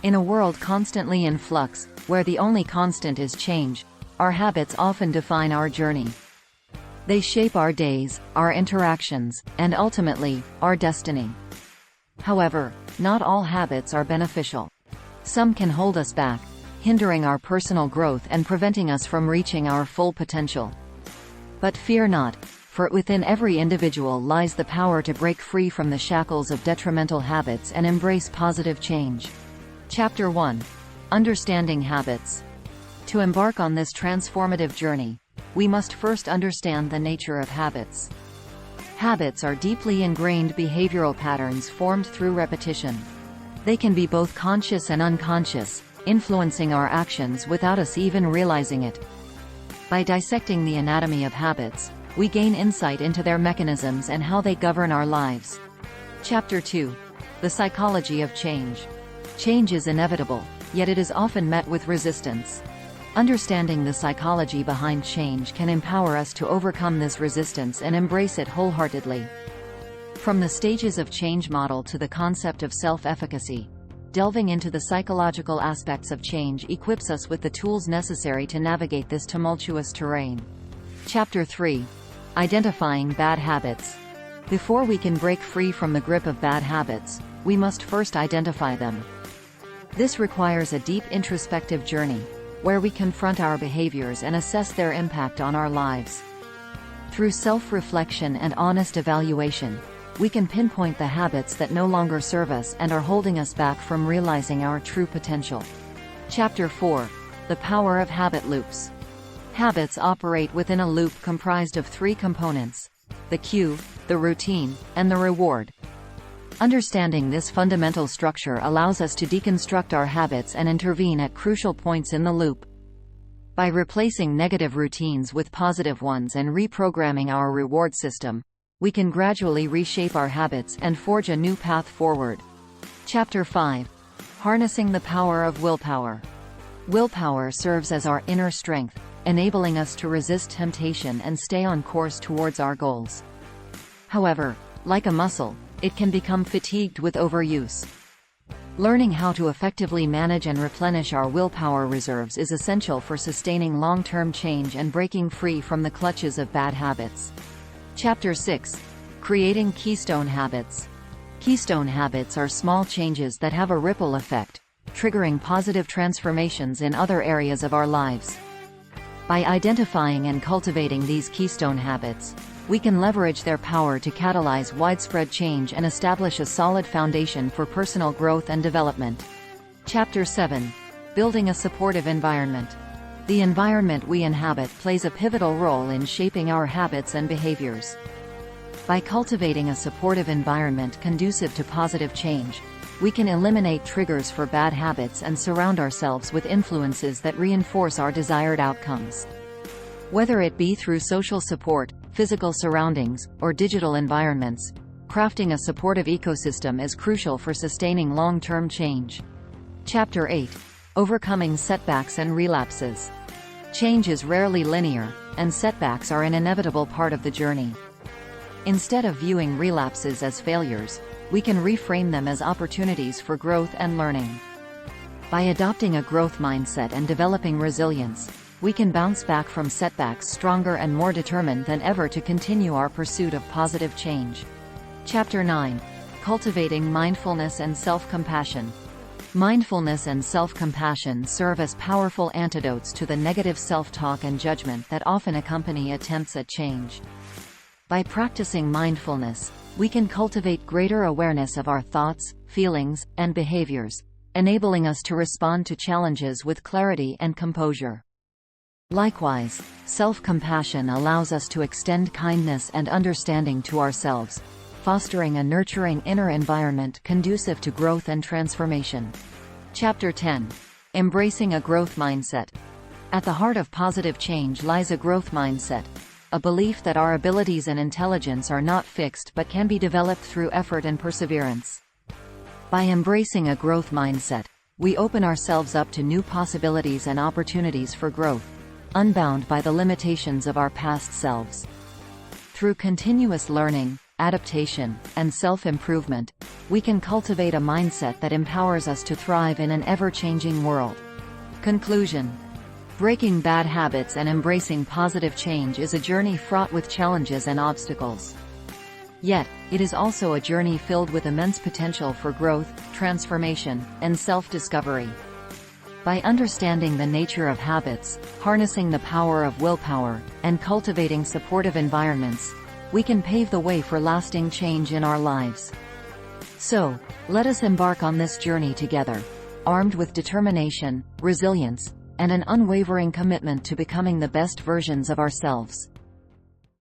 In a world constantly in flux, where the only constant is change, our habits often define our journey. They shape our days, our interactions, and ultimately, our destiny. However, not all habits are beneficial. Some can hold us back, hindering our personal growth and preventing us from reaching our full potential. But fear not, for within every individual lies the power to break free from the shackles of detrimental habits and embrace positive change. Chapter 1. Understanding Habits. To embark on this transformative journey, we must first understand the nature of habits. Habits are deeply ingrained behavioral patterns formed through repetition. They can be both conscious and unconscious, influencing our actions without us even realizing it. By dissecting the anatomy of habits, we gain insight into their mechanisms and how they govern our lives. Chapter 2. The Psychology of Change. Change is inevitable, yet it is often met with resistance. Understanding the psychology behind change can empower us to overcome this resistance and embrace it wholeheartedly. From the stages of change model to the concept of self-efficacy, delving into the psychological aspects of change equips us with the tools necessary to navigate this tumultuous terrain. Chapter 3. Identifying Bad Habits. Before we can break free from the grip of bad habits, we must first identify them. This requires a deep introspective journey, where we confront our behaviors and assess their impact on our lives. Through self-reflection and honest evaluation, we can pinpoint the habits that no longer serve us and are holding us back from realizing our true potential. Chapter 4. The Power of Habit Loops. Habits operate within a loop comprised of three components: the cue, the routine, and the reward. Understanding this fundamental structure allows us to deconstruct our habits and intervene at crucial points in the loop. By replacing negative routines with positive ones and reprogramming our reward system, we can gradually reshape our habits and forge a new path forward. Chapter 5. Harnessing the Power of Willpower. Willpower serves as our inner strength, enabling us to resist temptation and stay on course towards our goals. However, like a muscle, it can become fatigued with overuse. Learning how to effectively manage and replenish our willpower reserves is essential for sustaining long-term change and breaking free from the clutches of bad habits. Chapter 6. Creating Keystone Habits. Keystone habits are small changes that have a ripple effect, triggering positive transformations in other areas of our lives. By identifying and cultivating these keystone habits, we can leverage their power to catalyze widespread change and establish a solid foundation for personal growth and development. Chapter 7. Building a Supportive Environment. The environment we inhabit plays a pivotal role in shaping our habits and behaviors. By cultivating a supportive environment conducive to positive change, we can eliminate triggers for bad habits and surround ourselves with influences that reinforce our desired outcomes. Whether it be through social support, physical surroundings, or digital environments, crafting a supportive ecosystem is crucial for sustaining long-term change. Chapter 8. Overcoming Setbacks and Relapses. Change is rarely linear, and setbacks are an inevitable part of the journey. Instead of viewing relapses as failures, we can reframe them as opportunities for growth and learning. By adopting a growth mindset and developing resilience, we can bounce back from setbacks stronger and more determined than ever to continue our pursuit of positive change. Chapter 9. Cultivating Mindfulness and Self-Compassion. Mindfulness and self-compassion serve as powerful antidotes to the negative self-talk and judgment that often accompany attempts at change. By practicing mindfulness, we can cultivate greater awareness of our thoughts, feelings, and behaviors, enabling us to respond to challenges with clarity and composure. Likewise, self-compassion allows us to extend kindness and understanding to ourselves, fostering a nurturing inner environment conducive to growth and transformation. Chapter 10. Embracing a Growth Mindset. At the heart of positive change lies a growth mindset, a belief that our abilities and intelligence are not fixed but can be developed through effort and perseverance. By embracing a growth mindset, we open ourselves up to new possibilities and opportunities for growth, unbound by the limitations of our past selves. Through continuous learning, adaptation, and self-improvement, we can cultivate a mindset that empowers us to thrive in an ever-changing world. Conclusion. Breaking bad habits and embracing positive change is a journey fraught with challenges and obstacles. Yet, it is also a journey filled with immense potential for growth, transformation, and self-discovery. By understanding the nature of habits, harnessing the power of willpower, and cultivating supportive environments, we can pave the way for lasting change in our lives. So, let us embark on this journey together, armed with determination, resilience, and an unwavering commitment to becoming the best versions of ourselves.